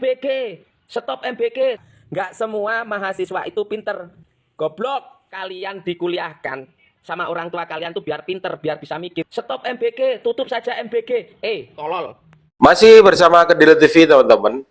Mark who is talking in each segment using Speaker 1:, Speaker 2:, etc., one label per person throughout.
Speaker 1: MBG, stop MBG. Nggak semua mahasiswa itu pinter. Goblok, kalian dikuliahkan sama orang tua kalian tuh biar pinter, biar bisa mikir. Stop MBG, tutup saja MBG. Tolol.
Speaker 2: Masih bersama Kedile TV, teman-teman.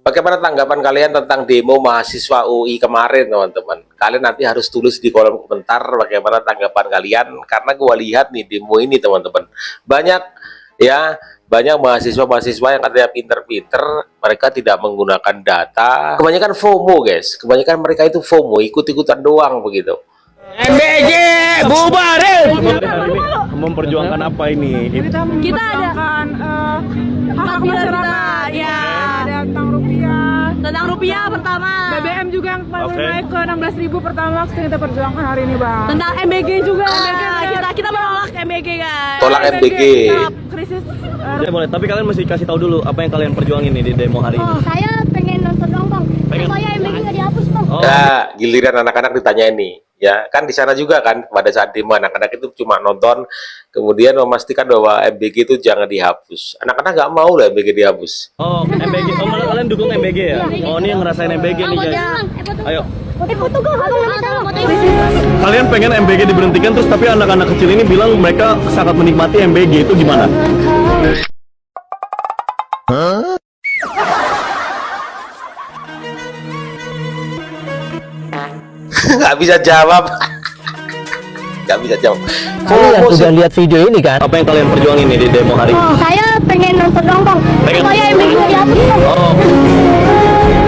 Speaker 2: Bagaimana tanggapan kalian tentang demo mahasiswa UI kemarin, teman-teman? Kalian nanti harus tulis di kolom komentar bagaimana tanggapan kalian, karena gua lihat nih demo ini, teman-teman. Banyak mahasiswa-mahasiswa yang katanya pinter-pinter, mereka tidak menggunakan data. Kebanyakan FOMO, guys. Kebanyakan mereka itu FOMO, ikut-ikutan doang begitu.
Speaker 1: MBG bubarin.
Speaker 3: Memperjuangkan apa ini?
Speaker 4: Kita menjuangkan hak masyarakat, ya, ada tentang rupiah pertama. BBM juga yang naik ke 16.000 pertama kita perjuangkan hari ini, Bang. Tentang MBG juga. Kita menolak MBG, guys.
Speaker 2: Tolak MBG.
Speaker 4: Krisis.
Speaker 3: Ya boleh, tapi kalian mesti kasih tahu dulu apa yang kalian perjuangin nih di demo hari ini.
Speaker 5: Saya pengen nonton dong, Bang. Supaya MBG nggak dihapus, Bang.
Speaker 2: Ya, giliran anak-anak ditanya ini. Ya, kan di sana juga kan pada saat demo anak-anak itu cuma nonton, kemudian memastikan bahwa MBG itu jangan dihapus. Anak-anak nggak mau lah MBG dihapus.
Speaker 3: Oh, MBG. Oh, malah kalian dukung MBG ya? Oh, ini yang ngerasain MBG nih, guys. Ayo. Kalian pengen MBG diberhentikan, terus tapi anak-anak kecil ini bilang mereka sangat menikmati MBG, itu gimana?
Speaker 2: Nggak bisa jawab. Nggak bisa jawab.
Speaker 1: Kalian sudah lihat video ini kan?
Speaker 3: Apa yang kalian perjuangin nih di demo hari ini?
Speaker 5: Saya pengen nonton dong, Bang. Supaya MBG nggak dihapus, Bang.
Speaker 3: Oh.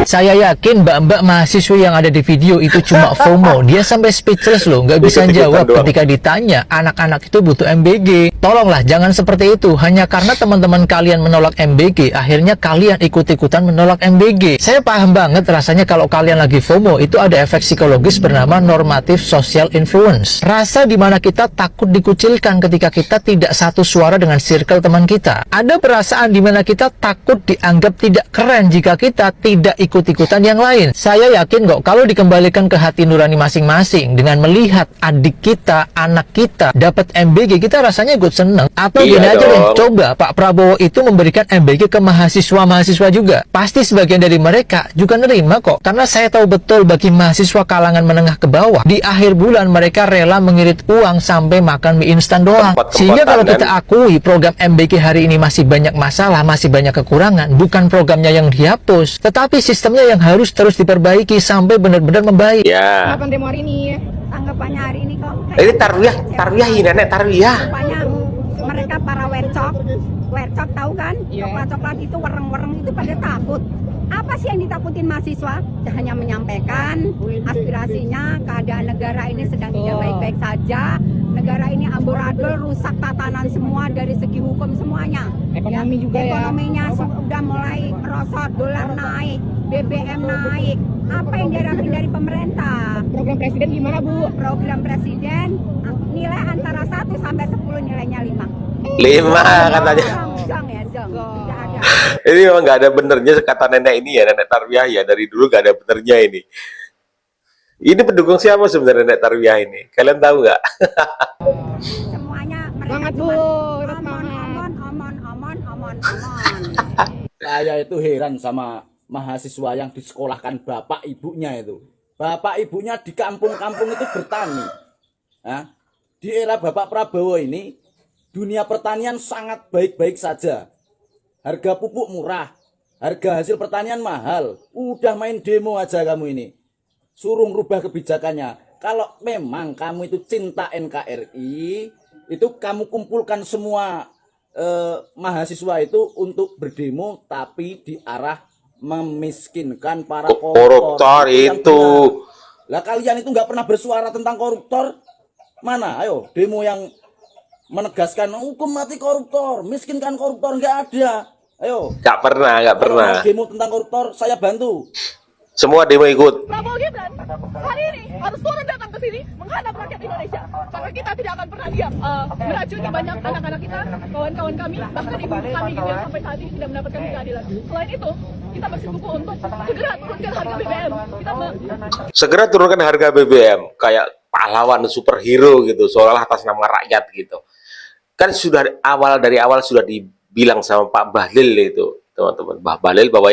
Speaker 6: Saya yakin mbak-mbak mahasiswa yang ada di video itu cuma FOMO. Dia sampai speechless loh, nggak bisa jawab ketika ditanya anak-anak itu butuh MBG. Tolonglah jangan seperti itu. Hanya karena teman-teman kalian menolak MBG, akhirnya kalian ikut-ikutan menolak MBG. Saya paham banget rasanya kalau kalian lagi FOMO, itu ada efek psikologis bernama normative social influence. Rasa dimana kita takut dikucilkan ketika kita tidak satu suara dengan circle teman kita. Ada perasaan dimana kita takut dianggap tidak keren jika kita tidak ikut-ikutan yang lain. Saya yakin kok kalau dikembalikan ke hati nurani masing-masing dengan melihat adik kita, anak kita dapat MBG, kita rasanya ikut seneng. Atau gini aja deh, coba Pak Prabowo itu memberikan MBG ke mahasiswa-mahasiswa juga. Pasti sebagian dari mereka juga nerima kok. Karena saya tahu betul bagi mahasiswa kalangan menengah ke bawah, di akhir bulan mereka rela mengirit uang sampai makan mie instan doang. Sehingga kalau kita akui program MBG hari ini masih banyak masalah, masih banyak kekurangan, bukan programnya yang dihapus, tetapi sistemnya yang harus terus diperbaiki sampai benar-benar membaik.
Speaker 2: Ya.
Speaker 4: Tanggapan demo hari ini,
Speaker 7: tanggapannya hari ini kok
Speaker 2: Ini tarwiyah ini nenek tarwiyah.
Speaker 7: rupanya mereka para wercok tahu kan, coklat-coklat itu wereng-wereng itu pada takut. Apa sih yang ditakutin mahasiswa? Hanya menyampaikan aspirasinya, keadaan negara ini sedang tidak baik-baik saja. Negara ini amburadul, rusak tatanan semua dari segi hukum semuanya.
Speaker 4: Ekonomi juga ya.
Speaker 7: Ekonominya sudah mulai merosot, dolar naik, BBM naik. Apa yang diharapin dari pemerintah?
Speaker 4: Program presiden gimana, Bu?
Speaker 7: Program presiden nilai antara 1 sampai 10, nilainya 5.
Speaker 2: 5 katanya.
Speaker 7: Jong ya, jong. Tidak ada.
Speaker 2: Ini memang nggak ada benernya kata nenek ini ya, nenek tarwiyah ya, dari dulu nggak ada benernya ini. Ini pendukung siapa sebenarnya nenek tarwiyah ini? Kalian tahu nggak?
Speaker 7: Semuanya mereka
Speaker 4: Semangat, Bu.
Speaker 7: cuma omon.
Speaker 1: Saya itu heran sama mahasiswa yang disekolahkan bapak ibunya itu. Bapak ibunya di kampung-kampung itu bertani. Di era Bapak Prabowo ini, dunia pertanian sangat baik-baik saja. Harga pupuk murah, harga hasil pertanian mahal. Udah main demo aja kamu ini. Suruh rubah kebijakannya. Kalau memang kamu itu cinta NKRI, itu kamu kumpulkan semua mahasiswa itu untuk berdemo, tapi di arah memiskinkan para
Speaker 2: Koruptor itu.
Speaker 1: Lah kalian itu nggak pernah bersuara tentang koruptor. Mana? Ayo demo yang menegaskan hukum mati koruptor, miskinkan koruptor, nggak ada. Ayo.
Speaker 2: Nggak pernah.
Speaker 1: Kalau demo tentang koruptor saya bantu.
Speaker 2: Semua demo ikut.
Speaker 4: Prabowo Gibran hari ini harus turun datang ke sini menghadap rakyat Indonesia, karena kita tidak akan pernah diam meracuni banyak anak-anak kita, kawan-kawan kami, bahkan ibu kami gitu yang sampai saat ini tidak mendapatkan keadilan. Selain itu, kita bersikukuh untuk segera turunkan harga BBM.
Speaker 2: Segera turunkan harga BBM, kayak pahlawan superhero gitu, seolah atas nama rakyat gitu. Kan dari awal sudah dibilang sama Pak Bahlil itu, teman-teman, Pak Bahlil, bahwa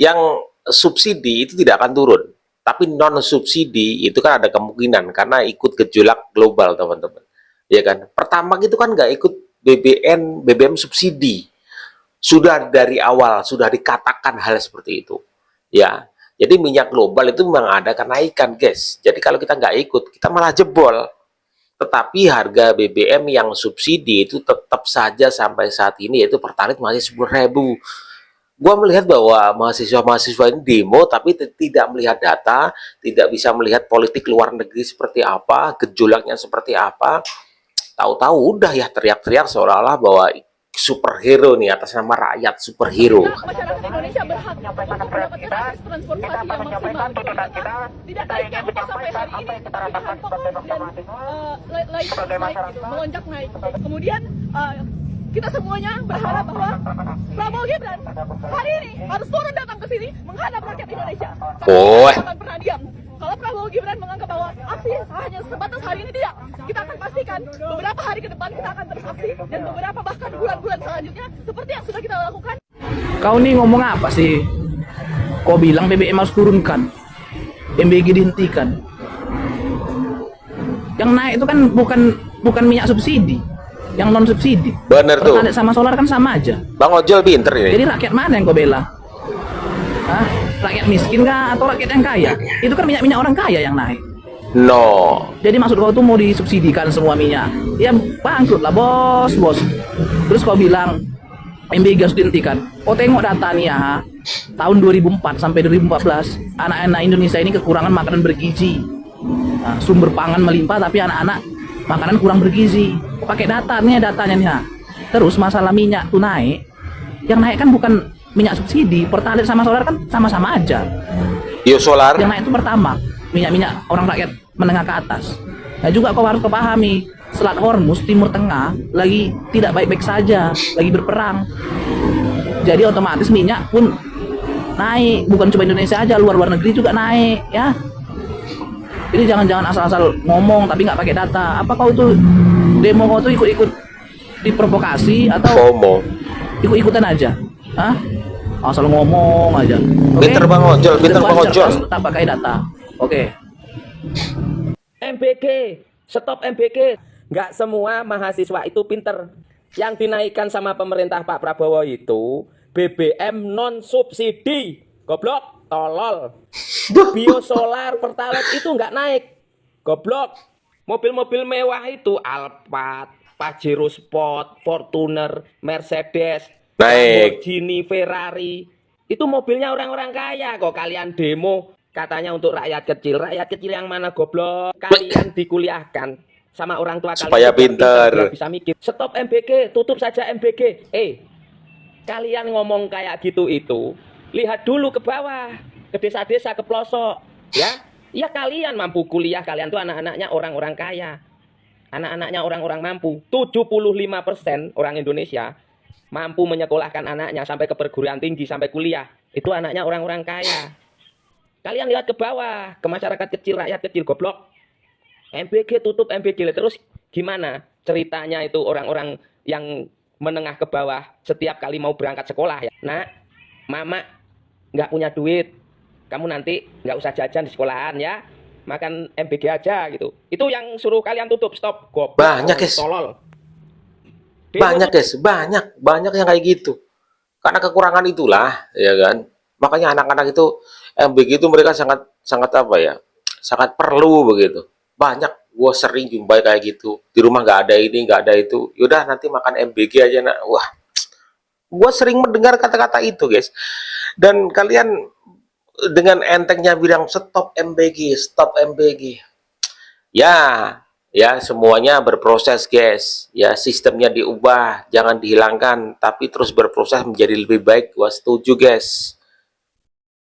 Speaker 2: Yang subsidi itu tidak akan turun, tapi non subsidi itu kan ada kemungkinan karena ikut gejolak global, teman-teman. Ya kan? Pertamax itu kan nggak ikut BBM subsidi. Sudah dari awal sudah dikatakan hal seperti itu. Ya. Jadi minyak global itu memang ada kenaikan, guys. Jadi kalau kita nggak ikut, kita malah jebol. Tetapi harga BBM yang subsidi itu tetap saja sampai saat ini yaitu Pertalite masih 10.000. Gua melihat bahwa mahasiswa-mahasiswa ini demo tapi tidak melihat data, tidak bisa melihat politik luar negeri seperti apa, gejolaknya seperti apa. Tahu-tahu udah ya teriak-teriak seolah-olah bahwa superhero nih atas nama rakyat, superhero.
Speaker 4: Masyarakat Indonesia berhak untuk mendapatkan akses transportasi yang maksimal. Tidak naiknya upah sampai hari ini, tetapi bahan pokok dan lain naik, gitu, melonjak naik. Kemudian kita semuanya berharap bahwa Prabowo Gibran hari ini harus turun datang ke sini menghadap rakyat Indonesia.
Speaker 2: Oh.
Speaker 4: Kita akan pernah diam. Kalau Prabowo Gibran menganggap bahwa aksi hanya sebatas hari ini, tidak. Kita akan pastikan beberapa hari ke depan kita akan terus aksi dan beberapa bahkan bulan-bulan selanjutnya seperti yang sudah kita lakukan.
Speaker 8: Kau nih ngomong apa sih? Kau bilang BBM harus turunkan, MBG dihentikan. Yang naik itu kan bukan minyak subsidi, yang non subsidi.
Speaker 2: Bener tuh.
Speaker 8: Pertalite sama solar kan sama aja.
Speaker 2: Bang Ojol pinter ini.
Speaker 8: Jadi rakyat mana yang kau bela? Hah? Rakyat miskin kah atau rakyat yang kaya? Itu kan minyak orang kaya yang naik.
Speaker 2: No.
Speaker 8: Jadi maksud kau tuh mau disubsidikan semua minyak? Ya bangkrut lah bos. Terus kau bilang MBG harus dihentikan. Oh tengok data nih ya, tahun 2004 sampai 2014 anak-anak Indonesia ini kekurangan makanan bergizi. Nah, sumber pangan melimpah tapi anak-anak makanan kurang bergizi. Pakai data nih, datanya nih. Terus masalah minyak tuh naik, yang naik kan bukan minyak subsidi, Pertalite sama solar kan sama-sama aja.
Speaker 2: Yo solar.
Speaker 8: Yang naik itu pertama minyak orang rakyat menengah ke atas. Nah juga kau harus kepahami, Selat Hormuz Timur Tengah lagi tidak baik-baik saja, lagi berperang. Jadi otomatis minyak pun naik, bukan cuma Indonesia aja, luar negeri juga naik ya. Jadi jangan asal-asal ngomong tapi nggak pakai data. Apa kau tuh demo kau tuh ikut-ikut diprovokasi atau
Speaker 2: FOMO.
Speaker 8: Ikut-ikutan aja? Hah? Asal ngomong aja. Okay?
Speaker 2: Pinter Bang Ojol, pinter Bang Ojol.
Speaker 8: Tetap pakai data. Oke.
Speaker 9: MBG, stop MBG. Nggak semua mahasiswa itu pinter. Yang dinaikkan sama pemerintah Pak Prabowo itu BBM non subsidi. Goblok, tolol. Biosolar, Pertalite itu nggak naik. Goblok. Mobil-mobil mewah itu Alphard, Pajero Sport, Fortuner, Mercedes,
Speaker 2: naik.
Speaker 9: Lamborghini, Ferrari. Itu mobilnya orang-orang kaya kok. Kalian demo katanya untuk rakyat kecil. Rakyat kecil yang mana goblok? Kalian dikuliahkan sama orang tua
Speaker 2: supaya
Speaker 9: kalian
Speaker 2: pinter,
Speaker 9: biar bisa mikir. Stop MBG, tutup saja MBG. Kalian ngomong kayak gitu itu, lihat dulu ke bawah, ke desa-desa, ke pelosok, ya. Ya kalian mampu kuliah, kalian tuh anak-anaknya orang-orang kaya. Anak-anaknya orang-orang mampu. 75% orang Indonesia mampu menyekolahkan anaknya sampai ke perguruan tinggi, sampai kuliah. Itu anaknya orang-orang kaya. Kalian lihat ke bawah, ke masyarakat kecil, rakyat kecil, goblok. MBG, tutup MBG. Terus gimana ceritanya itu orang-orang yang menengah ke bawah setiap kali mau berangkat sekolah ya? Nah, mama nggak punya duit, kamu nanti nggak usah jajan di sekolahan ya, makan MBG aja gitu. Itu yang suruh kalian tutup, stop, goblok.
Speaker 2: Banyak guys.
Speaker 9: Tolol.
Speaker 2: Banyak guys, banyak yang kayak gitu. Karena kekurangan itulah, ya kan. Makanya anak-anak itu MBG itu mereka sangat apa ya? Sangat perlu begitu. Banyak, gue sering jumpai kayak gitu. Di rumah nggak ada ini, nggak ada itu. Yaudah nanti makan MBG aja nak. Wah, gue sering mendengar kata-kata itu guys. Dan kalian dengan entengnya bilang stop MBG, stop MBG. Ya semuanya berproses guys. Ya sistemnya diubah, jangan dihilangkan, tapi terus berproses menjadi lebih baik. Gua setuju guys.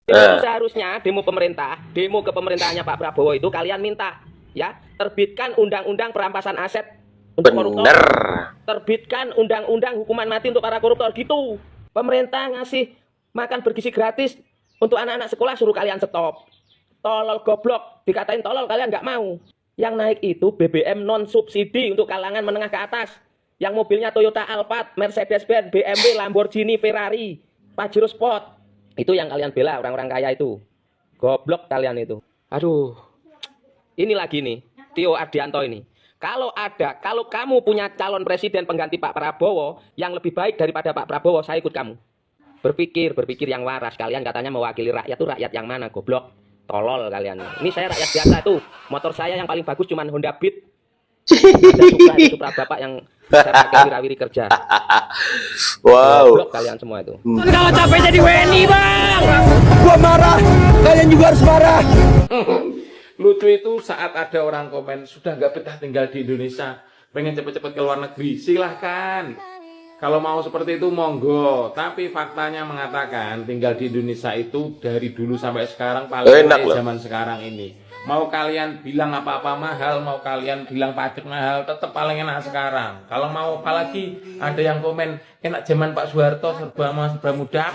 Speaker 9: Seharusnya demo pemerintah, demo ke pemerintahannya Pak Prabowo itu kalian minta ya, terbitkan undang-undang perampasan aset untuk koruptor. Terbitkan undang-undang hukuman mati untuk para koruptor gitu. Pemerintah ngasih makan bergizi gratis untuk anak-anak sekolah, suruh kalian stop. Tolol goblok, dikatain tolol kalian nggak mau. Yang naik itu BBM non subsidi untuk kalangan menengah ke atas. Yang mobilnya Toyota Alphard, Mercedes-Benz, BMW, Lamborghini, Ferrari, Pajero Sport. Itu yang kalian bela, orang-orang kaya itu. Goblok kalian itu. Aduh. Ini lagi nih, Tio Ardianto ini. Kalau kamu punya calon presiden pengganti Pak Prabowo yang lebih baik daripada Pak Prabowo, saya ikut kamu. Berpikir yang waras. Kalian katanya mewakili rakyat, tuh rakyat yang mana, goblok? Tolol kalian. Ini saya rakyat biasa tuh. Motor saya yang paling bagus cuman Honda Beat. Ada Supra Bapak yang saya pakai wira-wiri kerja.
Speaker 2: Wow.
Speaker 9: Goblok kalian semua itu.
Speaker 8: Kalau capek jadi WNI, Bang.
Speaker 3: Gua marah, kalian juga harus marah.
Speaker 10: Lucu itu saat ada orang komen, sudah nggak betah tinggal di Indonesia, pengen cepet-cepet ke luar negeri, silahkan. Kalau mau seperti itu monggo, tapi faktanya mengatakan tinggal di Indonesia itu dari dulu sampai sekarang paling
Speaker 2: Enak loh.
Speaker 10: zaman sekarang ini. Mau kalian bilang apa-apa mahal, mau kalian bilang pajak mahal, tetap paling enak sekarang. Kalau mau apalagi ada yang komen, enak zaman Pak Soeharto serba mudah,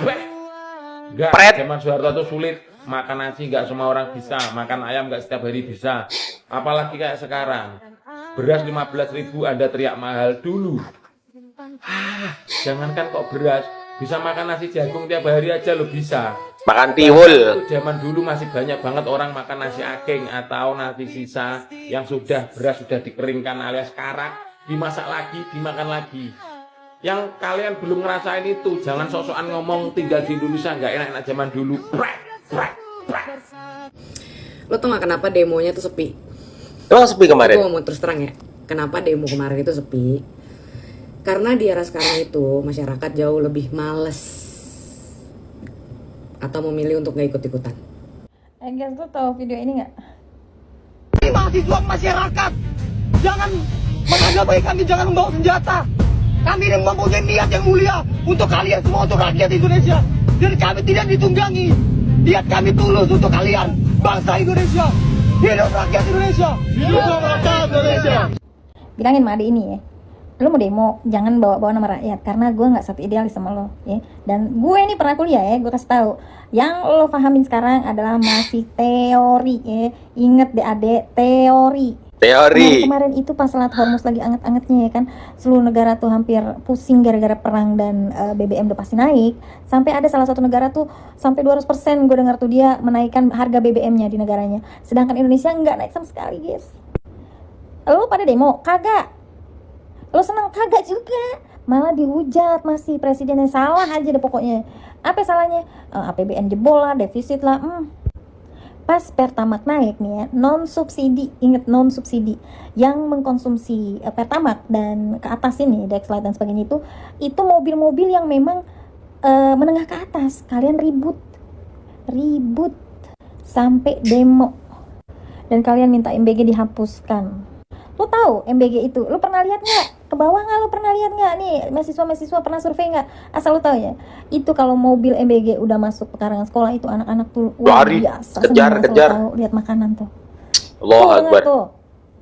Speaker 10: enggak, zaman Soeharto itu sulit. Makan nasi nggak semua orang bisa, makan ayam nggak setiap hari bisa. Apalagi kayak sekarang, beras 15.000 Anda teriak mahal dulu. Jangankan kok beras, bisa makan nasi jagung tiap hari aja lo bisa.
Speaker 2: Makan tiwul.
Speaker 10: Itu zaman dulu masih banyak banget orang makan nasi aking atau nasi sisa yang beras sudah dikeringkan alias karak, dimasak lagi, dimakan lagi. Yang kalian belum ngerasain itu, jangan sok-sokan ngomong tinggal di Indonesia nggak enak-enak zaman dulu.
Speaker 11: Lo tau gak kenapa demonya tuh sepi?
Speaker 2: Emang sepi kemarin?
Speaker 11: Aku ngomong terus terang ya, kenapa demo kemarin itu sepi? Karena di era sekarang itu masyarakat jauh lebih males atau memilih untuk gak ikut-ikutan.
Speaker 5: Guys, lo tau video ini gak?
Speaker 8: Mahasiswa masyarakat, jangan menghalangi kami, jangan membawa senjata. Kami yang mempunyai niat yang mulia untuk kalian semua, untuk rakyat Indonesia. Dan kami tidak ditunggangi. Niat kami tulus untuk kalian, bangsa Indonesia. Hidup rakyat Indonesia. Hidup rakyat Indonesia.
Speaker 5: Bilangin sama adik ini ya, lo mau demo jangan bawa-bawa nama rakyat, karena gue nggak satu idealis sama lo ya. Dan gue ini pernah kuliah ya, gue kasih tahu. Yang lo pahamin sekarang adalah masih teori ya. Ingat deh adek, teori. Kemarin itu pas Selat Hormuz lagi anget-angetnya ya kan, seluruh negara tuh hampir pusing gara-gara perang dan BBM udah pasti naik. Sampai ada salah satu negara tuh sampai 200% gue dengar tuh dia menaikkan harga BBM-nya di negaranya. Sedangkan Indonesia nggak naik sama sekali, guys. Lo pada demo? Kagak. Lo senang? Kagak juga. Malah dihujat masih presidennya, salah aja deh pokoknya. Apa salahnya? APBN jebol lah, defisit lah. Pas Pertamax naik nih ya, non subsidi, inget non subsidi, yang mengkonsumsi Pertamax dan ke atas ini, Dexlite dan sebagainya itu mobil-mobil yang memang menengah ke atas. Kalian ribut sampai demo, dan kalian minta MBG dihapuskan. Lo tahu MBG itu, lo pernah lihat nggak? Ke bawah nggak? Lo pernah lihat nggak? Nih mahasiswa pernah survei nggak? Asal lo tahu ya, itu kalau mobil MBG udah masuk pekarangan sekolah itu anak-anak tuh
Speaker 2: lari,
Speaker 5: biasa
Speaker 2: kejar.
Speaker 5: Tahu, lihat makanan tuh.
Speaker 2: Allah Akbar.
Speaker 5: Tuh,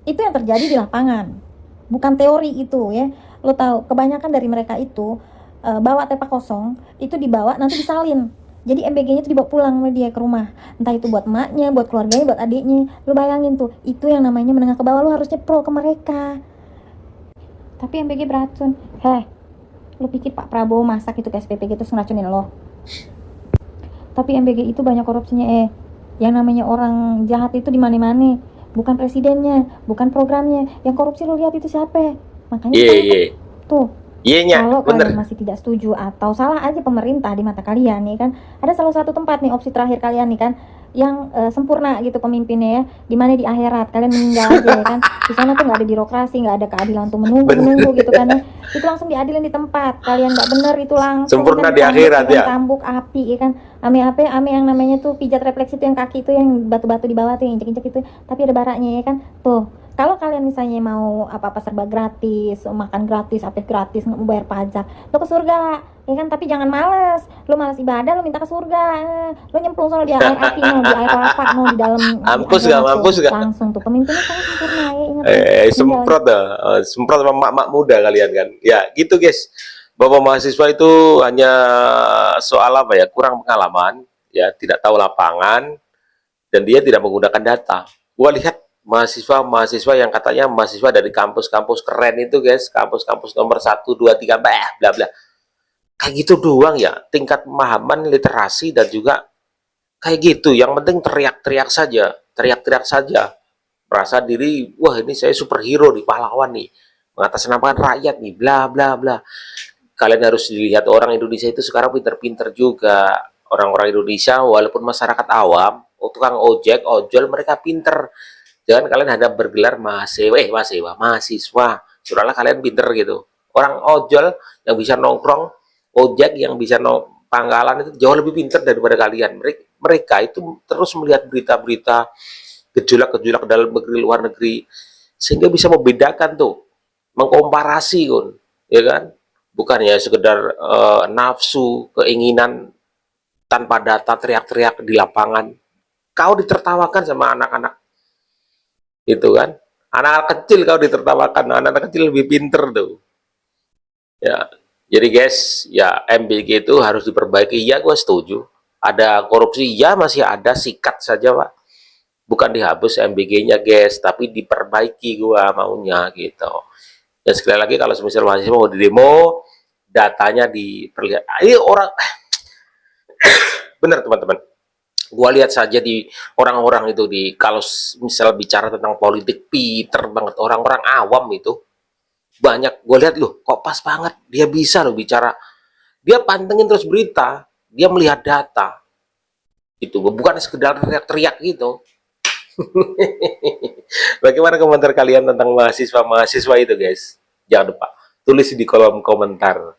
Speaker 5: itu yang terjadi di lapangan, bukan teori itu ya. Lo tahu kebanyakan dari mereka itu bawa tepak kosong, itu dibawa nanti disalin. Jadi MBG-nya itu dibawa pulang sama dia ke rumah. Entah itu buat emaknya, buat keluarganya, buat adiknya. Lu bayangin tuh, itu yang namanya menengah ke bawah. Lu harusnya pro ke mereka. Tapi MBG beracun. Lu pikir Pak Prabowo masak itu ke SPP gitu ngeracunin lo? Tapi MBG itu banyak korupsinya. Yang namanya orang jahat itu di mana-mana. Bukan presidennya, bukan programnya. Yang korupsi lu lihat itu siapa? Makanya tuh. Kalau kalian masih tidak setuju atau salah aja pemerintah di mata kalian nih kan, ada salah satu tempat nih, opsi terakhir kalian nih kan, yang sempurna gitu pemimpinnya ya, dimana di akhirat kalian meninggal aja ya kan, di sana tuh nggak ada birokrasi, nggak ada keadilan tuh menunggu gitu kan ya, itu langsung diadilin di tempat kalian nggak bener itu langsung
Speaker 2: sempurna
Speaker 5: kan,
Speaker 2: di akhirat ya,
Speaker 5: cambuk api ya kan, ame yang namanya tuh pijat refleksi itu yang kaki itu yang batu-batu di bawah tuh yang injek-injek itu, tapi ada baraknya ya kan tuh. Kalau kalian misalnya mau apa-apa serba gratis, makan gratis, apa gratis, nggak mau bayar pajak, lo ke surga, ya kan? Tapi jangan males, lo malas ibadah, lo minta ke surga, lo nyemplung soal di air api, no, di air lava, no, di dalam.
Speaker 2: Mampus gak?
Speaker 5: Langsung tuh pemimpinnya kan sempurna ya, ingat.
Speaker 2: Semprot dah, semprot sama mak-mak muda kalian kan? Ya, gitu guys. Bapak mahasiswa itu hanya soal apa ya? Kurang pengalaman, ya, tidak tahu lapangan, dan dia tidak menggunakan data. Gua lihat mahasiswa yang katanya mahasiswa dari kampus-kampus keren itu guys, kampus-kampus nomor 1, 2, 3, bla bla, Kayak gitu doang ya, tingkat pemahaman, literasi, dan juga kayak gitu. Yang penting teriak-teriak saja, merasa diri, wah ini saya superhero nih, pahlawan nih, mengatasnamakan rakyat nih, bla bla bla. Kalian harus dilihat orang Indonesia itu sekarang pinter-pinter juga. Orang-orang Indonesia walaupun masyarakat awam, tukang ojek, ojol, mereka pinter. Jangan kalian hanya bergelar mahasiswa, sudahlah kalian pinter gitu. Orang ojol yang bisa nongkrong, ojek yang bisa pangkalan itu jauh lebih pinter daripada kalian. Mereka itu terus melihat berita-berita gejolak-gejolak dalam negeri, luar negeri, sehingga bisa membedakan tuh, mengkomparasi kan, ya kan? Bukan ya sekedar nafsu, keinginan tanpa data, teriak-teriak di lapangan. Kau ditertawakan sama anak-anak itu kan, anak-anak kecil kau ditertawakan, anak-anak kecil lebih pinter tuh ya. Jadi guys, ya MBG itu harus diperbaiki. Ya gue setuju, ada korupsi ya, masih ada, sikat saja Pak, bukan dihapus MBG-nya guys, tapi diperbaiki gua maunya gitu. Dan sekali lagi, kalau semisal mahasiswa mau di demo, datanya diperlihat. Ini orang bener teman-teman, gua lihat saja di orang-orang itu, di kalau misal bicara tentang politik, pinter banget orang-orang awam itu. Banyak gue lihat loh, kok pas banget dia bisa loh bicara, dia pantengin terus berita, dia melihat data itu, bukan sekedar teriak-teriak gitu. Bagaimana komentar kalian tentang mahasiswa-mahasiswa itu guys? Jangan lupa tulis di kolom komentar.